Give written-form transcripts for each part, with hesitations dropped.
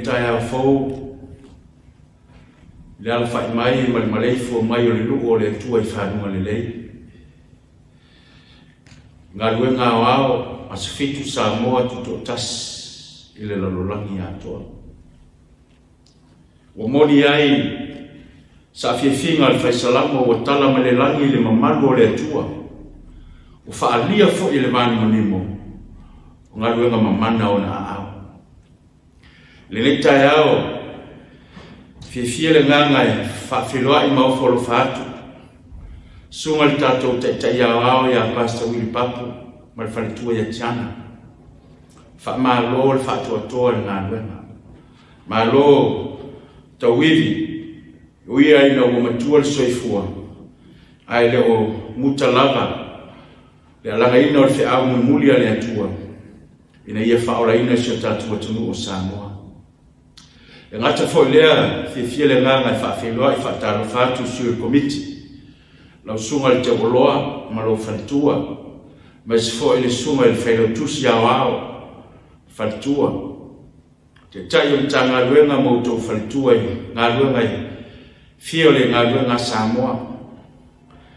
tai au fou le ala fai mai malei fo mai o le lu o le tua I whanua le lei ngā luenga o ao asifitu Samoa tuto tas I le lalolangi atoa o moni ai sa fifinga le fai salamo o tala ma le langi le mamalu o le tua o whaalia fo I le mani manimo o ngā luenga mamana o na ao le nei tai ao fifia le ngangai whaafiloa I maufolo whaatu sunga le tātou tai ao ao ia Pastor Willie Papu ma le whalitua ia tiana whaamalo le whaatu atoa le ngā luenga malo tawivi uia ina o matua le soifua ai le o mutalava le alanga ina o le whiau muli le atua ina ia whaora ina si o tātua tunu o Samoa e ngata fo lea fifia le nganga I whaafeloa I whaataro whātu sui komiti lau sunga le te woloa ma lo whalitua ma si fo le sunga le whailo tusi au ao whalitua te tai o mtanga luenga mautou whalitua ngā luenga fio le ngā luenga Samoa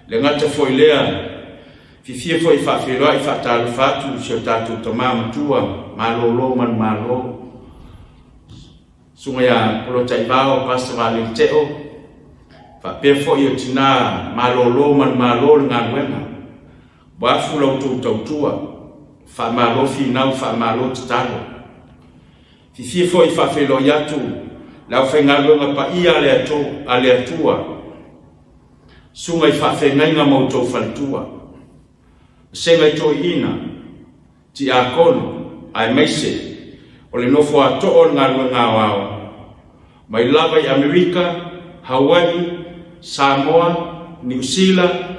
le ngata fo lea fifia fo I whaafeloa I whaataro whātu si o tātou tamā matua malolo man malo sunga ya polo taibao Pastor Vale Teo fa pefo yo tina malolo man malo ngā luenga wafu lau tautua fa malo finau fa malo talo fifi fo I whaafelo yatu lau whai ngā luenga pa ia ale atua sunga I whaafengai ngā mautou whalitua senga I toi ina ti a kono ai meise o le nofo ato o ngā luenga wao mai lava I Amerika, Hawaii, Samoa, New Zealand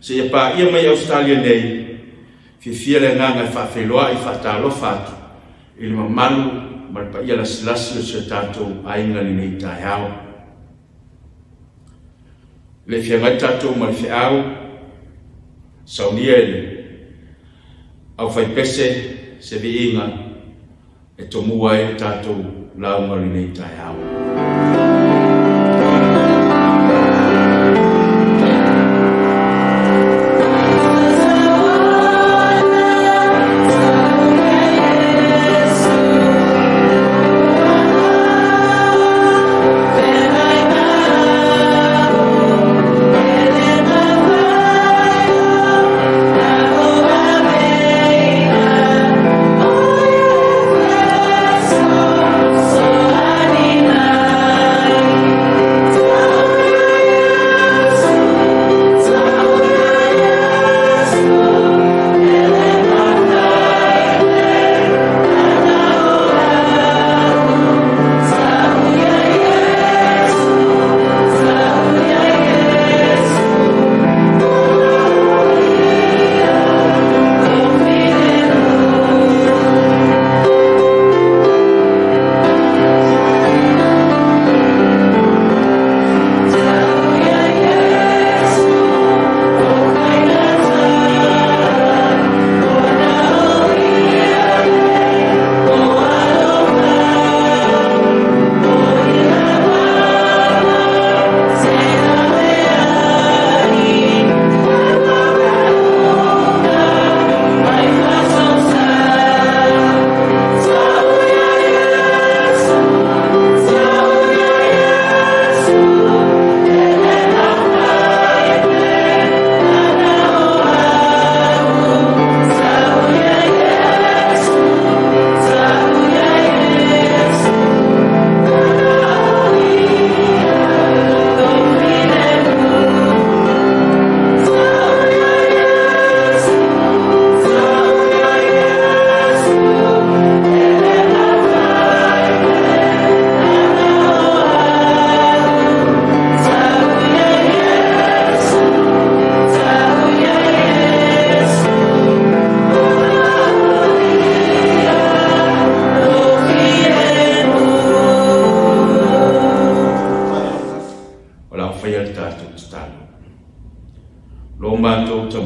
se ia pa ia mai Australia nei fifia le nganga whaafeloa I whaatalo whatu I le mamalu ma le pa ia lasilasi o se tātou ainga li nei tai ao le whiangai tātou ma le whiau saunia ele au whai pese se vi inga e tomua e tātou launga li nei tai ao.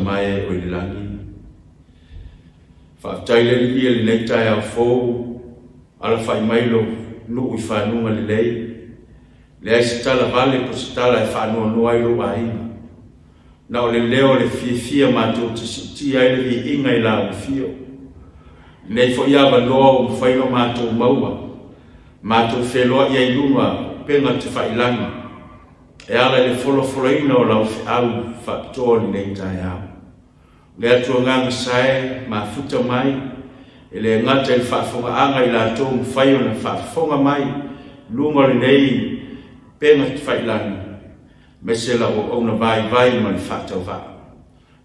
mai o le langi fa taile ia le nei tai au fo ala fai mai lo no I whanunga le lei. Le ai se tala vale po se tala e whanua noa I roa inga. Na o le leo le fia mātou te siti ai le vi inga I la o fio. Nei fo ia wanoa o mwhaino mātou maua. Mātou wheloa I ai lunga penga te whailanga. E ala le wholoina o lau au whapitoa ni nei tai au. Le atua nganga sae, ma futa mai, e le ngata I whaafonga anga I la tō mwhaio na whaafonga mai, lunga le nei penga te whailanga. Mesela o ona vai ma le whaatau wha.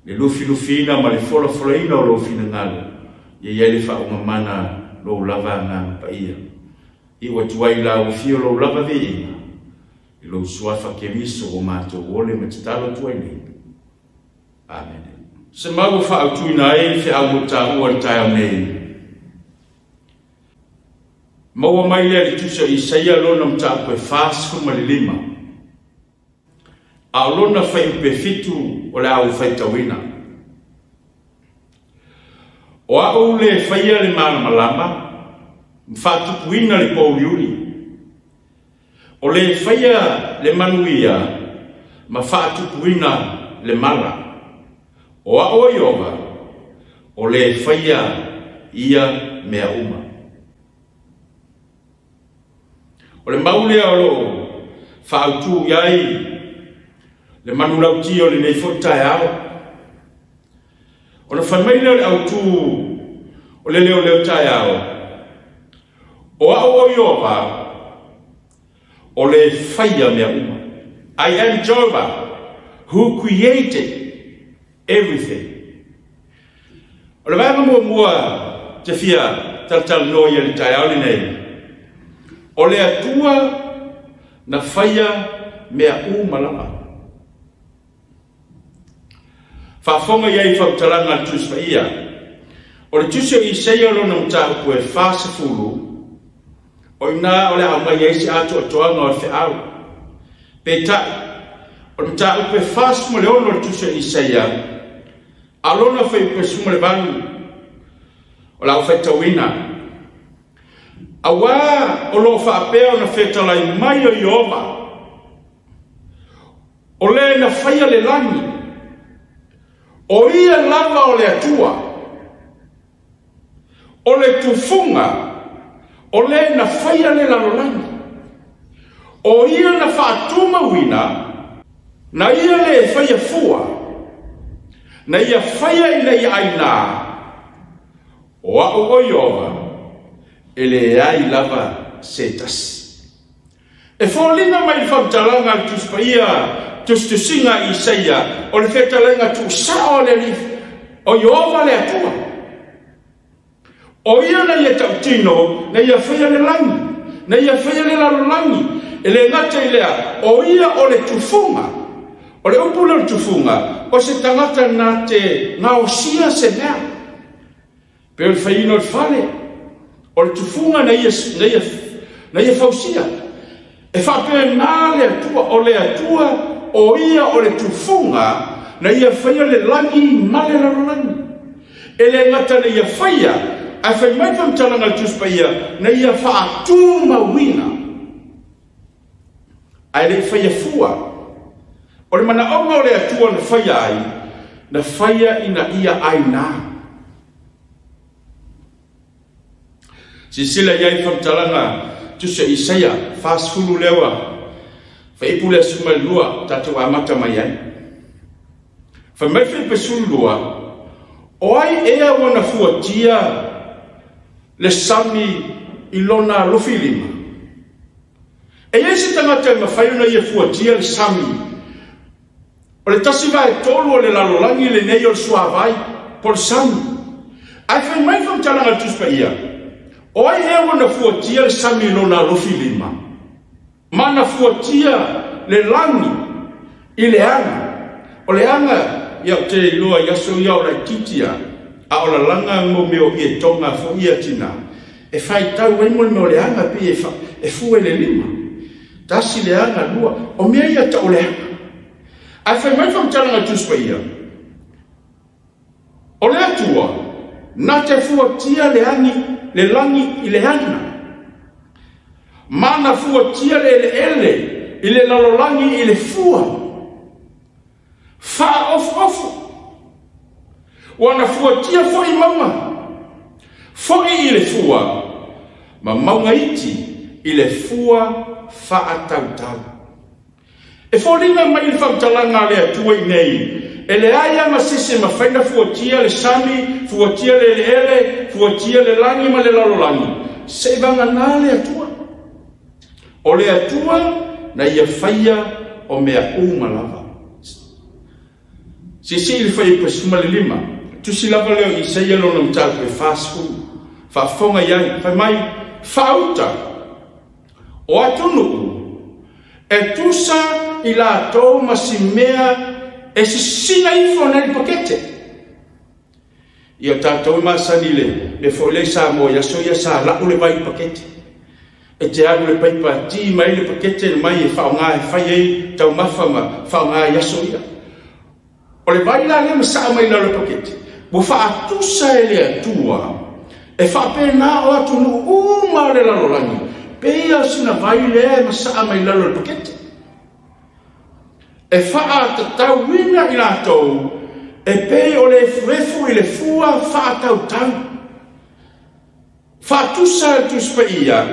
Le lufi-lufina ma le wholoina o lofina ngalo, ia le whaonga mana lo lava nganga pa ia. Iwa tuai la o fio lo lava vi I lo suafa ke viso o mātou ole me te talo tuai nei. Amen. Se mau whaautuina e whi au mo tā ua ni tai au nei. Maua mai lea li tusa Isaia lona mta koe whāsifu ma le lima. A lona whai upe fitu o le au whai tawina. O au le whaia le mana malama, mwhātupuina le pauliuri. O le whaia le manuia, ma whātupuina le mala. O a o ioga, o le whaia ia mea uma. O le maulea o lo whaautu iai, le manulauti o le nei whotai ao. O le whamaila le autu o le leo tai ao. O a o ioga, o le whaia mea uma. I am Jehovah, who created everything. O le vanga mua te fia tal noia le tai au le nei. O le atua na whaia mea umalama. Whaafonga iei whautaranga le tuspa ia. O le tusio Isaia lona mta upu e whāsafuru. O ina o le au mai eisi atu atoanga o le au. Petai. O le mta upu e whāsafuru le ono le tusio Isaia. Alona fai upu e sumo le vanu. O la ufai tawina. Awa o lo whaapea o na whetalai mai o Iova. O le na whaia le langi. O ia lava o le atua. O le tufunga. O le na whaia le lalolangi. O ia na whaatuma wina. Na ia le whaia fua. Na ia whaia ina ia aina. O au o Iova. Ele ai lava setas. E wholina mai whamtalanga tuspa ia tustusinga Isaia o le whetalanga tu sao le li o Iova le atua. O ia na ia tautino na ia whaia le langi, na ia whaia le lalolangi, e le ngata i lea o ia o le tufunga, o le upu le tufunga, o se tangata na te ngaosia se mea. Pero le whaino le whale, o le tufunga na ia fausia. E whapea nā le atua o le atua o ia o le tufunga na ia whaia le langi ma le lalolangi. E le ngata na ia whaia, a whai mai whamtalanga le tuspa ia, na ia whaatuma wina. Ai le whaia fua. O le mana onga o le atua na whaia ai, na whaia ina ia ai nā. Sisila iai whamtalanga tusa Isaia, whaasfulu lewa, whaipule sumalua, tatou amata mai ai. Whamaiwhi pesulua, o ai ea wana fuatia le sami ilona lofilima. E esi tangata i mawhaiuna ia fuatia le sami. O le tasiva e tolu o le lalolangi le nei o le suavai, po le sami. Ai whamaiwhi whamtalanga tuspa ia. O ai ea wana fuatia le sami lona lofilima. Mana fuatia le langi i le anga. O le anga ia te iloa yaso ia o la titia. A o la langa mo meo i e tonga fo ia tina. E whai tau e mo le le anga pi e fue le lima. Tasi le anga lua. O mea ia ta o le anga. Ai whai mai whamtalanga tuspa ia. O le atua. Na te fuatia le angi. Le langi i le hana. mana fua tia ele ile lalolangi ile fua fa of wana fua tia foi mama foi ile fua maunga iti ile fua fa atau e folinga mai whaktalanga lea tua i nei. E le aia masisi ma whaina fuatia le sami, fuatia le ele, fuatia le langi ma le lalolangi. Se vanga nā lea tua. O lea tua na ia whaia o mea umalava. Si ili whaia pa suma le lima. Tusi lava leo i seia lona mtau pe fast food. Whaafonga iai, whai mai, whauta. O atunu e tusa i la tō masimea e si sina ifo na i pakete. I o tātou masani le fōlei sa mo ya soia sa lau le vai pakete. E te aru le paipa ti mai le pakete le mai e whaonga e whai ei tau mawhama whaonga ya soia. O le vai la le masa mai la le pakete. Bo whaatusa e le atua. E whapena o atu nu uma le lalolangi. Pea sina vai le masa mai la le pakete. E faa tatau wina i lātou, e pei o le furefu i le fua faa tau tau. Faa tusa e tuspa ia,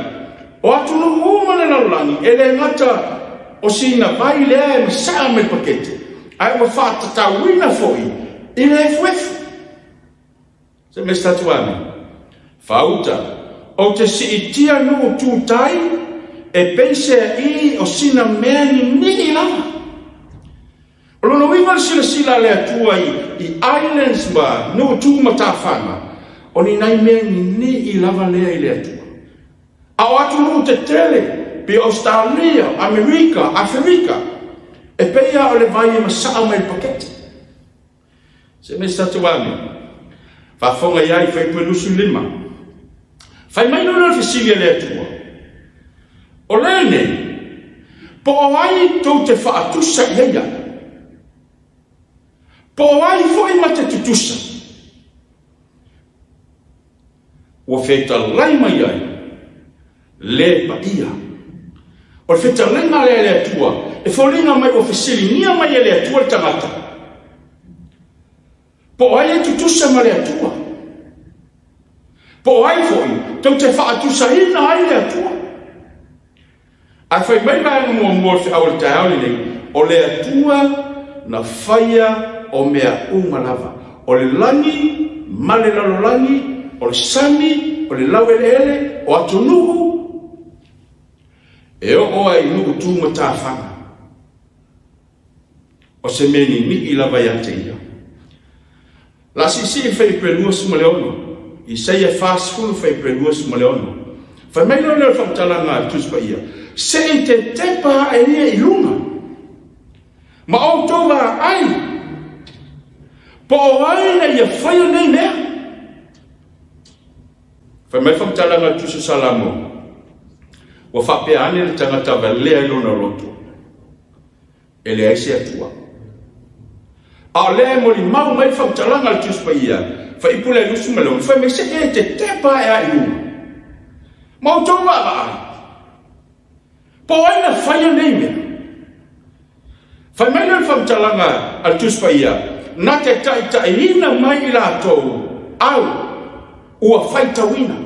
o atu no umane lalangi, e le ngata o sina vai lea e masaa me pakete. Ai wa faa tatau wina foi, i le furefu. Se me statuame, fauta, o te si itia no tūtai, e pense i o sina mea ni lama. O lono winga sila lea tua i islands ba no tu matawhanga. O ni nai mea ni i lava lea i lea tua. A o atu no te tele, pe Australia, Amerika, Afrika. E peia o le vai e masaa mai pakete. Se me statuame. Whafonga iai whai penusu lima. Whai mai no na fisilia lea tua. O lene, po o ai tau te whaatusa ia. Po ai foi mate tutusa. O feita lai mai ai. Le pa ia. O feita lai mai le tua. E folinga mai o fesili nia mai le tua tangata. Po ai tutusa mai le tua. Po ai foi. Tau te whaatusa ina ai le tua. Ai fai mai mai mo fe au te au ni. O le tua na faia o mea umalava. O le langi, ma le lalolangi, o le sami, o le lauelele, o atu nuhu. E o oa i nuhu tūma tāwhanga. O se meni ni i lava ia te ia. La sisi i whai prelua suma leono. I seia fast food whai prelua suma leono. Whai mai leo leo whamtalanga tuspa ia. Se i te tepa e nia i lunga. Ma o tōwa ai. Po ai na ia whaia nei mea. Whai mai whamtalanga tusu salamo. Wa whapea ane le tangata lea ilona roto. E lea isi atua. A lea mo li mau mai whamtalanga le tusu pa ia. Whai pule lusu malon. Whai mai se e te tepa e a iluna. Mau tōwa ai. Po ai na whaia nei mea. Whai mai le whamtalanga al tusu pa ia. Na te taita ina mai i lātou au ua whaita wina.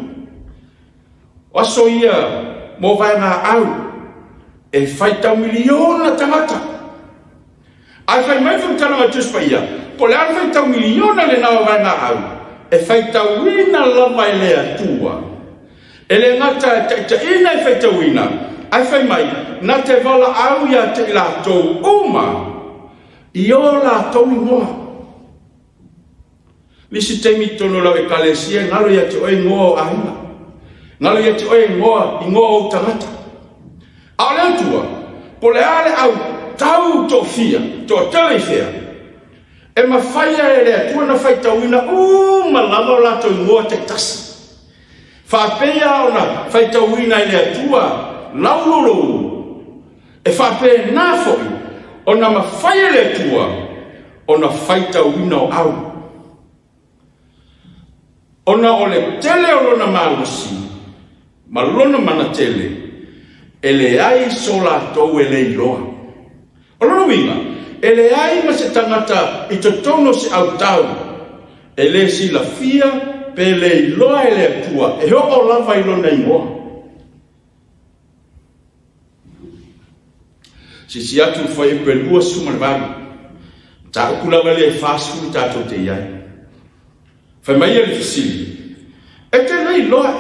Waso ia mo vai ngā au e whaita miliona tangata. Ai whai mai whamtalanga tuspa ia. Po le ar whaita miliona le nao vai ngā au e whaita wina lava e lea tua. E le ngata taita ina e whaita wina. Ai whai mai na te wala au ia te lātou uma. I o lātou ingoa. Lisi teimi tono lau e kalesia, ngalo ia te oe ngoa o ahina. Ngalo ia te oe ngoa i ngoa o tangata. Ao lea tua, po le ale au tau to fia, to tele fea. E ma whaia e lea tua na whaita wina, ma lava o lato i ngoa te tasi. Whapea o na whaita wina e lea tua, laulolo. E whapea nā foi, o na ma whaia lea tua, o na whaita wina o au. Ona o le tele o lona malusi, ma lona mana tele, ele ai sola tou ele iloa. Olo winga, ele ai ma se tangata I totono se au tau, ele si la fia pe le iloa ele atua, e ho o lava ilona ingoa. Si atu foi pe lua sumarvaga, ta ukula vale fasu ta to te iai. Fa mai ele fisili. E te le iloa.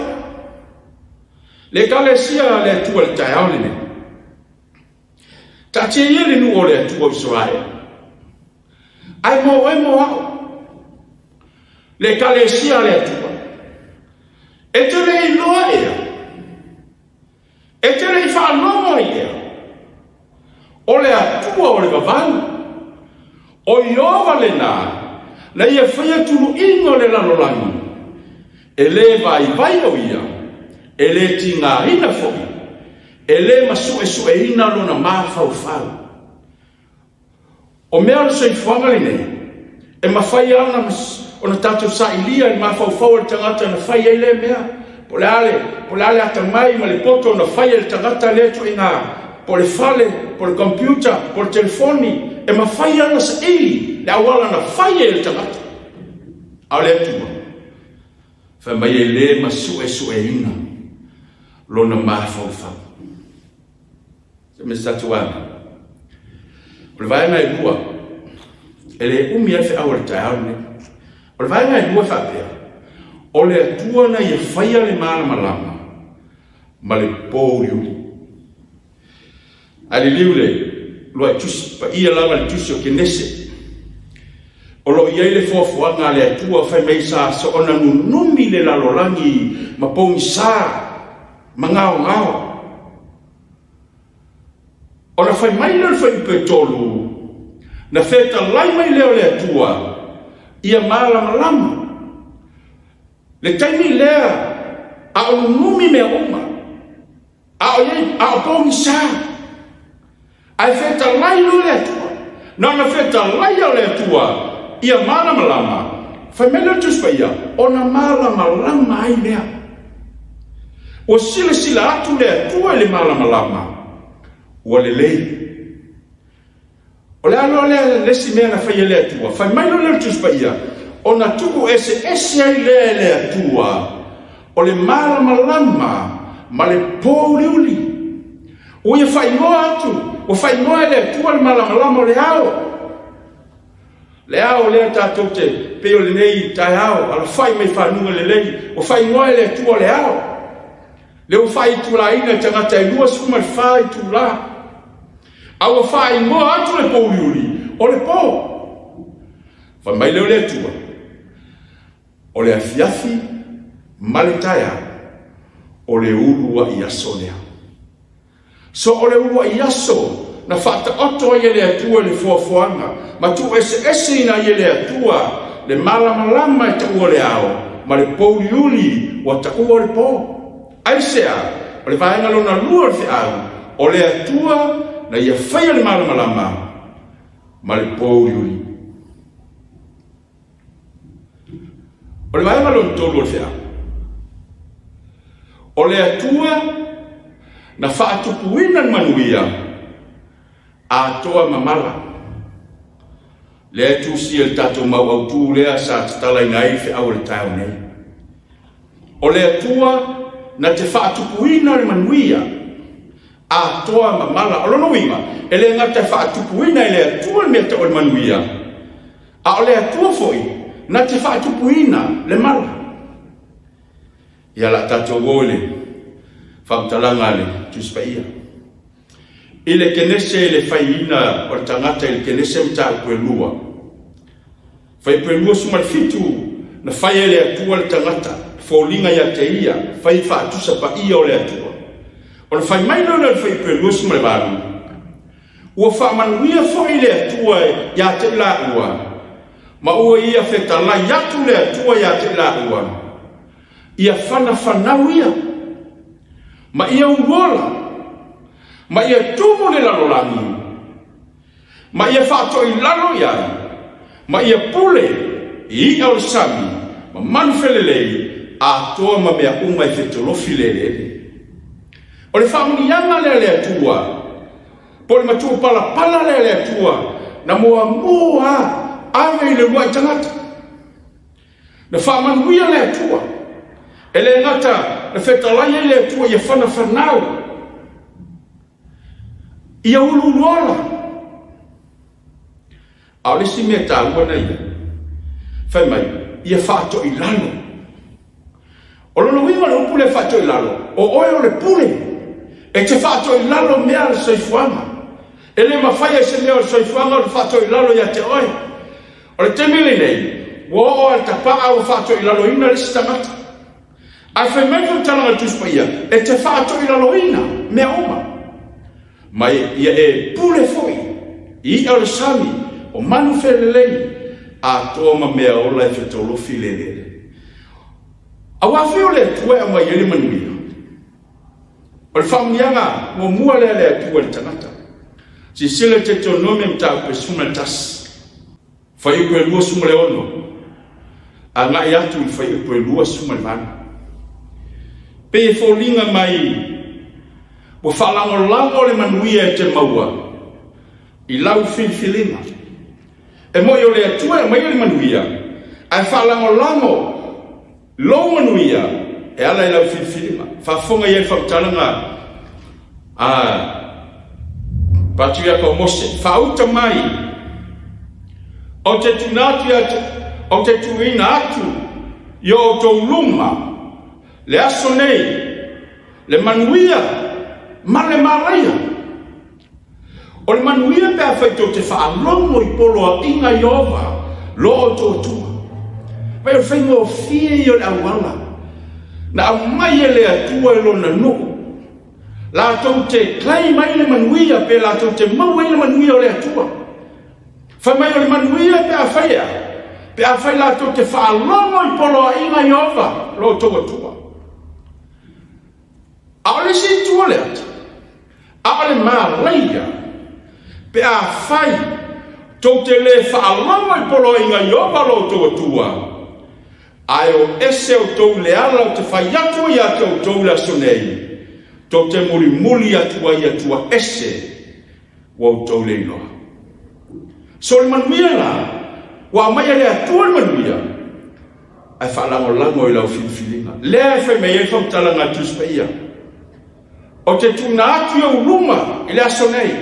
Le kalesia le atua le tai ne. Ta te ele nu o le atua Israel. Ai mo au. Le kalesia le atua. E te le iloa ea. E te le whanonga ea. O le atua o le vavanu. O iova le nā. Na ia whaia tulu ingo le lalolangi. E le vai o ia. E le ti ngā ina fo'i. E le masue ina lona mawhau whau. O mea lo sei fuanga le nei. E mawhai ana o na tātou sa ilia I mawhau whau le tangata na whai ei le mea. Po le ale ata mai ma le poto na whai le tangata le tu i ngā. Po le fale, po le computer, po le telefoni. E mawhai ana sa ili. Le awala na whai le tangata. Au le atua. Wha mai e le masue ina. Lona mawhau whau. Se me statuana. O le vai ngai lua. E le umi e whi awa le tai au ne. O le vai ngai lua whapea. O le atua na ia whaia le mana malama. Ma le pōriu. A le liu le. Lua tusi. Pa ia lama le tusi o kenese. O lo iei le fuafuanga le atua whai mei sa so ona nunumi le lalolangi. Ma pongi sa. Ma ngao. O na whai mai leo whai pe tolu. Na wheta lai mai leo le atua. Ia malama. Le taimi lea. A o numi mea oma. A o pongi sa. A wheta lai leo le atua. Na wheta lai leo le atua. Ia malama. Whai mai leo tuspa ia. O na malama ai lea. O sila atu le atua le malama. Ua le lei. O le alo le si mea na whai le atua. Whai mai lo le tuspa ia. O na tuku ese ai le atua. O le malama. Ma le pōriuli. O ia whai ngoa atu. O whai ngoa le atua le malama o le ao. Le ao le tātou te peo le nei tai ao. Ala whai mai whanunga le lei. O whai ngoa le atua le ao. Le o whai tu la ina tangata I lua suma le whai tu la. Awa whai ngoa atu le pōriuri. O le pō. Whai mai leo le atua. O le afiafi. Ma le taia. O le urua I aso lea. So o le urua I aso. Na whata oto I le atua le fuafuanga. Ma tu ese ina I le atua. Le malama I ta ua le ao. Ma le pōriuri. Wa ta ua le pō. Aisea, o le vaenga lona lua le au, o le atua na ia whaia le malama ma le pōriuri. O le vaenga lona tolu le au. O le atua na whaatupuina manuia a toa mamala. Le atu si el tato mau au tū lea sa tatala I ngai fe au le tau nei. O le atua na te whaatupuina le manuia a toa mamala. O lono winga, e le ngata whaatupuina e le atua le mea tau le manuia. A o le atua foi, na te whaatupuina le mala. Ia la tato gole, whaamtalanga le tuspa ia. I le kenese le whaiina o le tangata I le kenese mta u pue lua. Whai pue lua suma le fitu na whai le atua le tangata. Fōlinga ia te ia, whai whaatusa pa ia o le atua. O le whai mai lona le whai pēlua sima le wāru. Ua whaamanuia whai le atua ia te la ua. Ma ua ia wheta lai atu le atua ia te la ua. Ia whanau ia. Ma ia urola. Ma ia tumu le lalolangi. Ma ia whaatoi lalo iai. Ma ia pule I au sami. Ma manwhelelei. A toa ma mea umai whetolofi lele. O le whamunianga le atua. Po le matua pala le atua. Na mua ave le lua tangata. Na whamanuia le atua. E le ngata na whetalaya le atua ia whana whanau. Ia uluruala. Au le si mea tāua na ia. Whai mai, ia whāto i lalo. O lono winga le upule whāto i lalo. O oe o le pule. E te whāto i lalo mea le soifuanga. E le mawhai se mea le soifuanga o le whāto i lalo ia te oe. O le temili nei. Wo o al tapaa o whāto i lalo ina le sitamata. Ai whai mai whantalanga tuspa ia. E te whāto i lalo ina mea oma. Mai ia e pule foi. I au le sami. O manu whelelei. A toma mea ola e whetolofi lelele. A wawhio le tue a mai ele manuia. O le whamunianga mo mua le atua le tangata. Si sila te tonome mta upe suma tas. Whai upe lua suma le ono. A ngai atu i whai upe lua suma le vana. Pe e fōlinga mai. Wa whalango lango le manuia e te maua. I lau whilwhilinga. E moi o le atua e mai o le manuia. Ai whalango lango. Lo manuia. E ala i lau whilwhilinga. Whafonga i e whautalanga. Patuia ko mose. Whauta mai. O te tunatu atu. O te tuina atu. I o tau lunga. Le aso nei. Le manuia. Ma le maraia. O le manuia pe a whaito te whaalongo i polo a inga i ova. Lo o tō tua. Vai o whaingo o fie i o le awala. Na au mai e le atua e lona nuku. La tau te klai mai le manuia pe la tau te mau e le manuia o le atua. Whai mai o le manuia pe a whaia. Pe a whai la tau te whaalongo i polo a inga i ova. Lo o tō tua. A o le si tua le atu. A o le maa leia. Pe a whai. Tau te le whaalama i polo inga i opa lo tō tua. Ai o ese o tau le ala o te whai atu i atu o tau le asonei. Tau te muli atua i atua ese. Wa o tau le iloa. So le manuia la. Wa mai le atua le manuia. Ai whaalango lango i lau whilwhilinga. Lea whai mei e whautalanga tuspa ia. O te tuna atu i au luma i le asonei.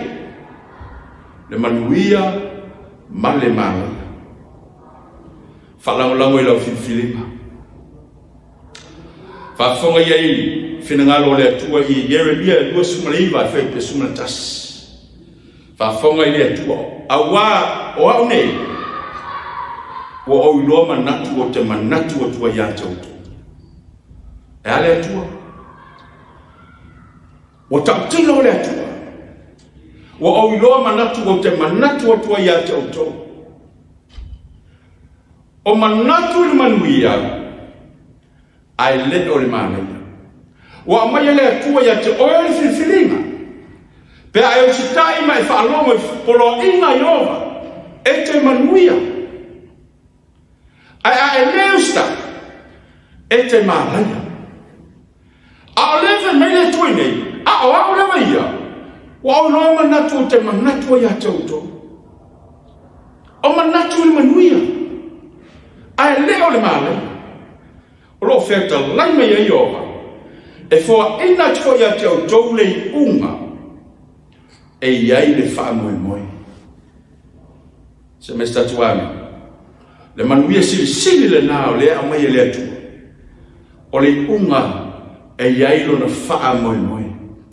Le manuia ma le manuia. Whalango i lau whilwhilinga. Whafonga i ai whinangalo le atua i Yeremia e lua sumaleiva e whai pe sumalatas. Whafonga i le atua. A wā o au nei. Wa o iloa manatu o te manatu o tua ia tautu. E ale atua. Wa tautino le atua. Wa o iloa manatu o te manatu o tua ia tautu. O manatu le manuia. Ai le o le manuia. Wa mai le atua ia te oe whilwhilinga. Pe ai o sitai mai whaalongo i polo inga i ova. E te manuia. Ai e leusta. E te manuia. A o lewe mai le tui nei. A o lewe ia. Wa o loa manatu o te manatu ia tauto. O manatu le manuia. Ai leo le manuia. O lo wheta laima ia i ova. E fua ina tiko ia te au tau le i unga. E iai le wha moe moe. Se me statuami. Le manuia sili le nao le a mai le atu. O le i unga e iai lo na wha moe moe.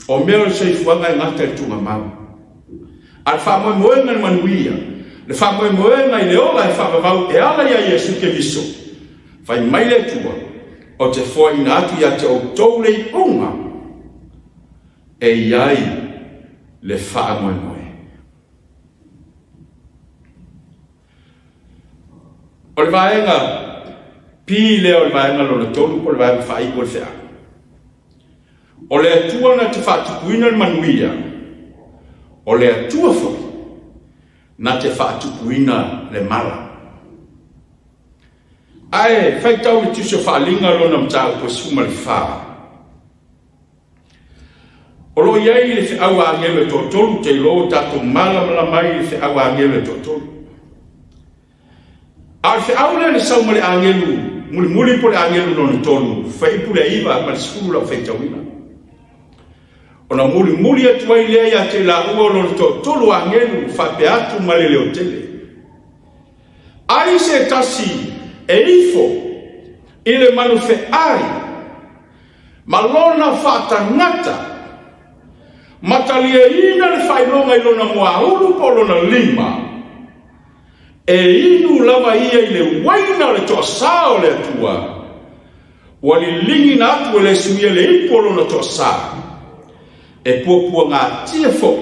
O mea le sei fuanga e ngata e tunga mau. A le wha moe moe ngan manuia. Le wha moe moe ngai le ola e wha vavau e ala ia Yesu ke viso. Whai mai le tua. O te fua ina atu ia te o tau le i unga. E iai le wha moe moe. O le vaenga pi le o le vaenga lo le tolu o le vaenga wha ipo le whea. O le atua na te whaatukuina le manuia. O le atua fo na te whaatukuina le mara. Ai, whai tau le tuso whaalinga lo na mtau po suma le wha. O lo iai le whaau angelo tōtolu, te lo tato mala mai le whaau angelo tōtolu. A le whaau le sau ma le angelo, muli po le angelo no tolu, whaipu le iwa ma le skulu lau whaitawina. O na muli atu ai lea ia te la ua no tōtolu angelo, whape atu ma le leo tele. Ai se tasi e ifo, i le manu ai, ma lona whaatangata, matalia ina le whailonga i lona mua ulu po lona lima. E inu lava ia i le waina le toa sao le atua. Wali lingi na atu le suia le ipo lona toa sao. E puapua ngā tia fo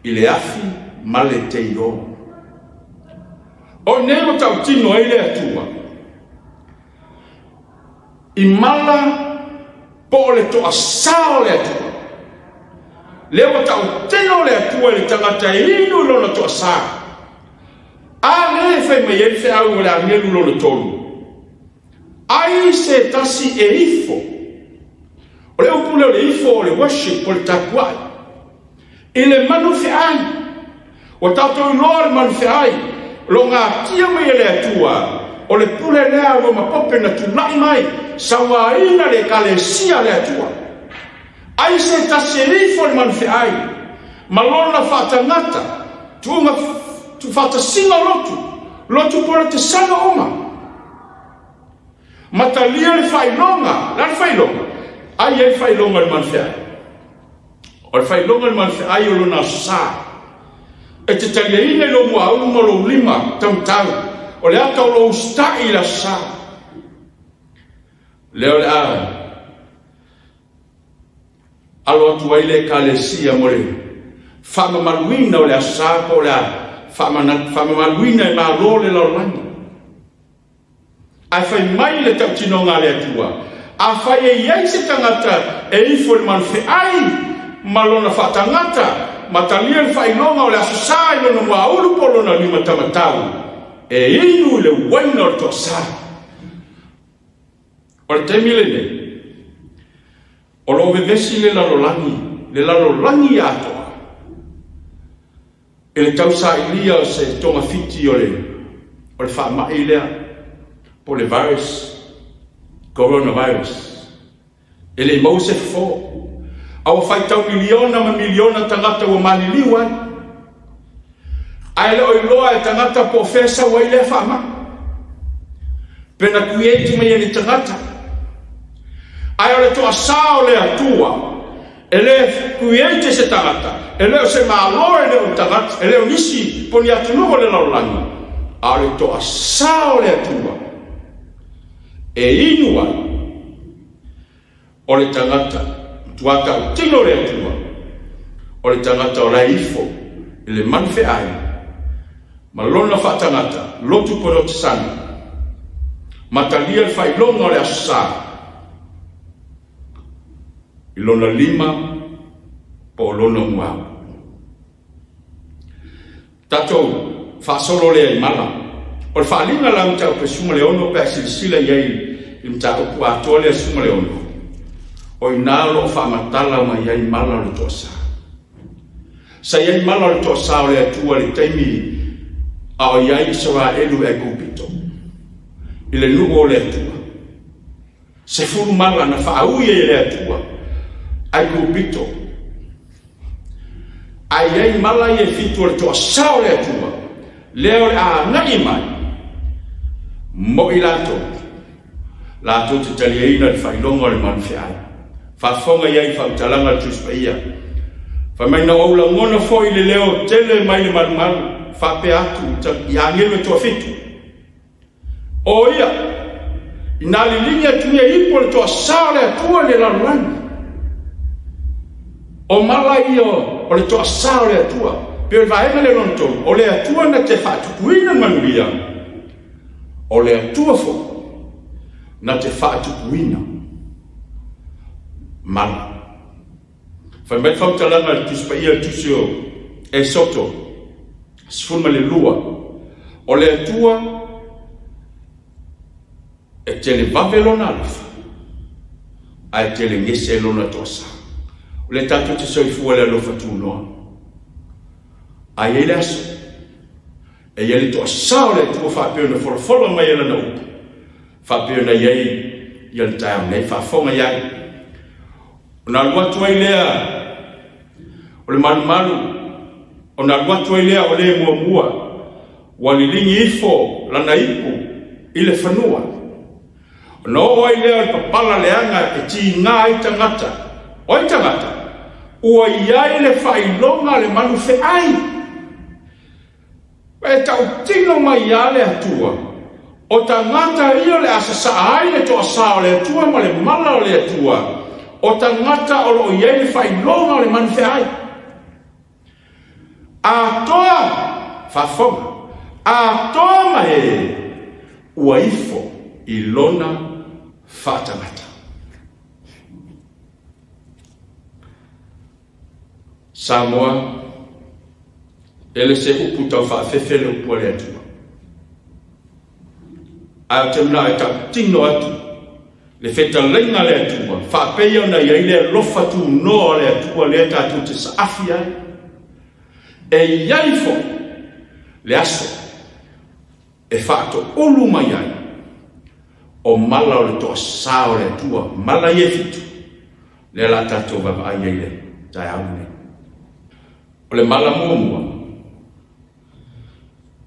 i le afi ma le teiro. O nero tau tino ai le atua. I mala po le toa sao le atua. Lewa tau tino le atua le tangata inu lona toa saa. A le fai mai e fe au le angelu lona tolu. Ai se tasi e ifo. O le upule o le ifo o le worship o le tapuai. I le manu fe ai. O tautou inoa le manu fe ai. Lo ngā tia mai e le atua. O le pule lea o mapope na tunai mai. Sawa ina le kalesia le atua. Ai se tasirifo le manfeai, malona whatangata, tu whatasinga lotu pora te sanga oma. Matalia le whailonga, la le whailonga, ai e whailonga le manfeai. O le whailonga le manfeai o lona sa. E te talia ine lo mua uma lo lima tamtau, o le ata o lo ustai la sa. Leo le ara. Alo atu ai le kalesia mo le whamamaluina o le asako o le whamamaluina e maro le laulani. Ai whai mai le tautinonga le atua. A whai e iai se tangata e ifo le manwhe ai malona whatangata matalia le whainonga o le asosai lona mua ulu po lona lima tamatau. E inu le waina o le toa sa. O le temile ne. O lo vevesi le lalolani atoa. E le tausa ilia o se tonga fiti o le whaamai lea po le virus, coronavirus. E le mause fo. Awa whaitau miliona ma miliona tangata wa maliliu ai. Ai leo iloa e tangata po fesa wa ile whaama. Pena kuieti mai e tangata. Ai ole toa sao le atua. E le kuiete se tangata. E leo se malo e leo tangata. E leo nisi poni atunumo le laulangi. A ole toa sao le atua. E inua. Ole tangata. Tuata o tino le atua. Ole tangata o la ifo. E le manfe ai. Malona wha tangata. Lotu pono te sani. Matalia le whailonga o le asa. I lona lima po lona mua. Tatou whaasolo lea I mala. O le whaalinga la mtau pe sunga leono pe asilisila iei I mtau pu atoa lea sunga leono. O I nalo whaamatala ma iei mala le toasa. Sa iei mala le toasa o lea tua le taimi a o iei sawa elu e kupito. I le nuo o lea tua. Se furu mala na whaauie I lea tua. Ai kupito. Ai ei mala I e fitu le toa sao le atua. Leo le a ngai mai. Mo I lato. Lato te talieina le whailonga le manwhi ai. Whafonga iei whautalanga tuspa ia. Whamaina oula ngona fo I le leo tele mai le marumaru. Whape atu I angelu e toa fitu. O ia. Ina li linga tuia ipo le toa sao le atua le lalulangi. O mala io o le toa sao le atua. Pe o vaenga le lonto. O le atua na te whaatukuina manuia. O le atua fo. Na te whaatukuina. Mala. Whamai whautalanga le tuspa ia tusio e soto. Sifuma le lua. O le atua e tele vavelona alfa. Ai tele ngese lona toa sao. le tatu te soifua le alofa tūnoa. A ye le aso. E ye le toa sao le tua whapeo na wholawhola mai ala na upu. Whapeo na yei i al tau nei whafonga yai. O na luatu ai lea o le malu o na luatu ai lea o le mua walilingi ifo lana ipu i le whanua. O na o ai lea o le papala leanga e ti ngā i tangata. O i tangata ua iai le whailonga le manu fe ai. E tau tino mai ia le atua. O tangata ia le asasa ai le toa sao le atua ma le mala o le atua. O tangata o lo iai le whailonga le manu fe ai. A toa whafonga. A toa mahe ua ifo i lona whatangata. Samoa ele se upu tau whaafefele upu ale atua. A te mna e tau tino atu. Le feta lenga le atua. Whaapeia na iai le lofa tu noa le atua le tatu te saafi ai. E iai fo le aso. E whaato ulu mai ai. O mala o le toa sao le atua. Mala ie fitu. Le la tato vava ai le. Tai au ne. O le mala mua.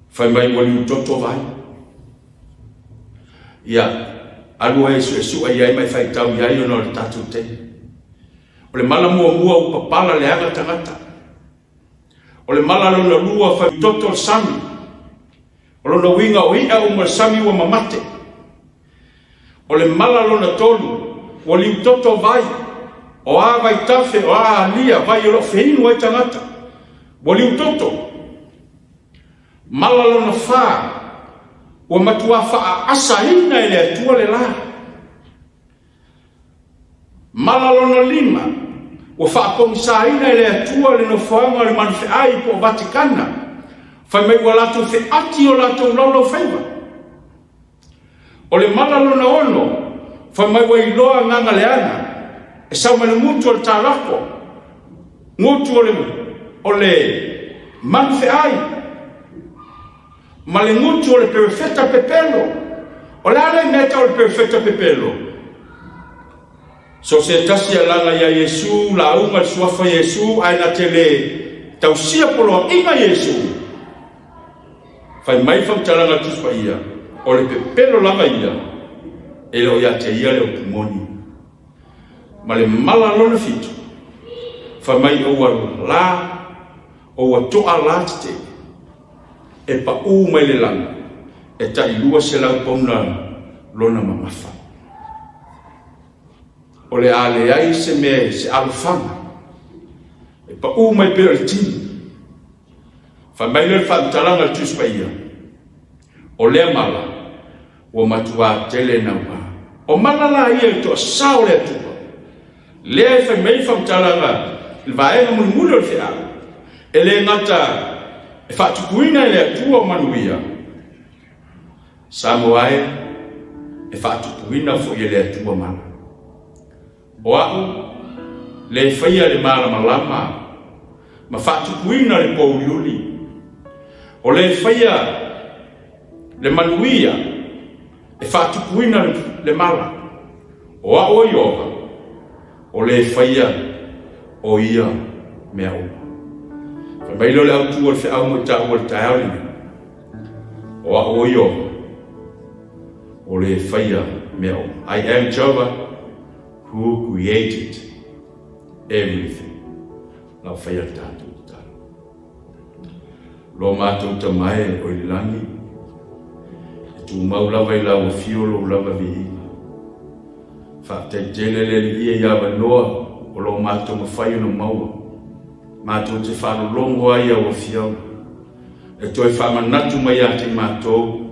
Fai mai wali utoto vai. Ia, alua e su ai ai mai fai tau iai ono le tatu te. O le mala mua upapala le aga tangata. O le mala lona lua fai utoto sami. O lona winga o ia uma sami ua mamate. O le mala lona tolu, wali utoto vai. O a vai tafe, o a alia, vai o lo feinu ai tangata. Wali utoto. Mala lona wha, ua matua wha asa ina ele atua le la. Mala lona lima, ua wha pongsa ina ele atua le no whaanga le manwhi ai po Vatikana. Whai mai ua lato whi ati o lato laulau whaiva. O le mala lona ono, whai mai ua iloa nganga le ana. E sau mai le mutu o le tarako. Mutu o le manwhi ai. Ma le ngutu o le perfetta pepelo. O le ala meta o le perfetta pepelo. So se tasi alanga ya Yesu, la unga suafa Yesu, aina tele tausia polo inga Yesu. Fai mai fam talanga tuspa ia. O le pepelo langa ia. E lo ia te ia le o pumoni. Ma le mala lona fitu. Fai mai o wa toa la te. E pa u mai le langa. E ta ilua se lau pauna lona mamafa. O le ale ai se me se alufanga. E pa u mai pera le tini. Fa mai le whantalanga tuspa ia. O le mala. O matua tele na ua. O malala ia to sao le atua. Le fa mai whantalanga. Le vaenga mulu le fea. E le ngata. E whaatukuina le atua manuia. Samoae, e whaatukuina fo i le atua mana. O au, le whaia le mara malama, ma whaatukuina le pouliuli. O le whaia le manuia, e whaatukuina le mara. O au o ioga, o le whaia o ia mea uma. Mai lo le autu o le whaau mo ta o le taeau ni. O a oio. O le whaia mea o. I am Jehovah who created everything. Lau whaia tātou tātou. Lo mātou ta mai o i langi. E tu mau lava i lau fiolo lava vihi. Wha te telele li ia iawa noa o lo mātou ma whaia no maua. Mātou te whanulongo ai au fiau. E toi whamanatu mai ati mātou.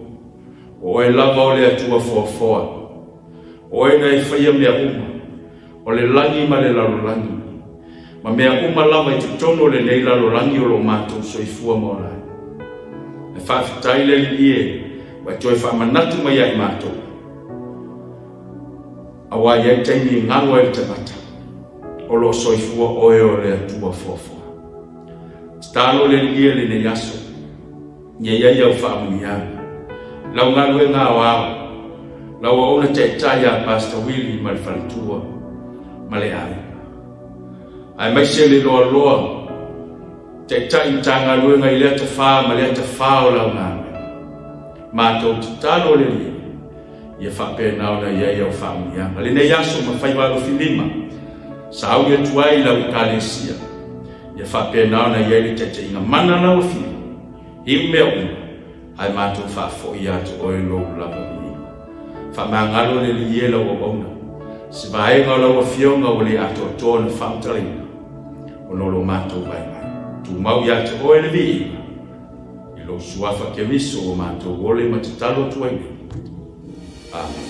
O e lava o le atua foa. O e nei whaia mea uma. O le langi ma le lalolangi. Ma mea uma lava i te tono le nei lalolangi o lo mātou soifua morai. E whawhitai le li e. Wa toi whamanatu mai ai mātou. Awa iai taimi ngangwa e te mata. o lo soifua oe o le atua fofo. Stalo le lie le ne yaso. Nye ya ya ufaamulia. Lau ngalwe ngā wao. Lau auna te taya Pastor Willie malfalitua. Male ai. Ai mai se le loa loa. Te tai tanga lue ngai lea te wha, ma lea te wha o lau ngāme. Mātou te talo le lie. Ia whape nao na ia iau whaamianga. Le ne yaso ma whaiwalo filima. Sa au ia tuai lau kalesia. Ia whape nao na ia li tete inga mana nao filima. I mea una. Ai mātou whafo i atu oe lou lava ni. Whamangalo le lie lau o ona. Se vaenga lau a fionga o le ato tōna whautaringa. O lolo mātou vaenga. Tu mau ya te oe le vi. I lo suafa ke viso o mātou ole ma te talo tuenga. Amen.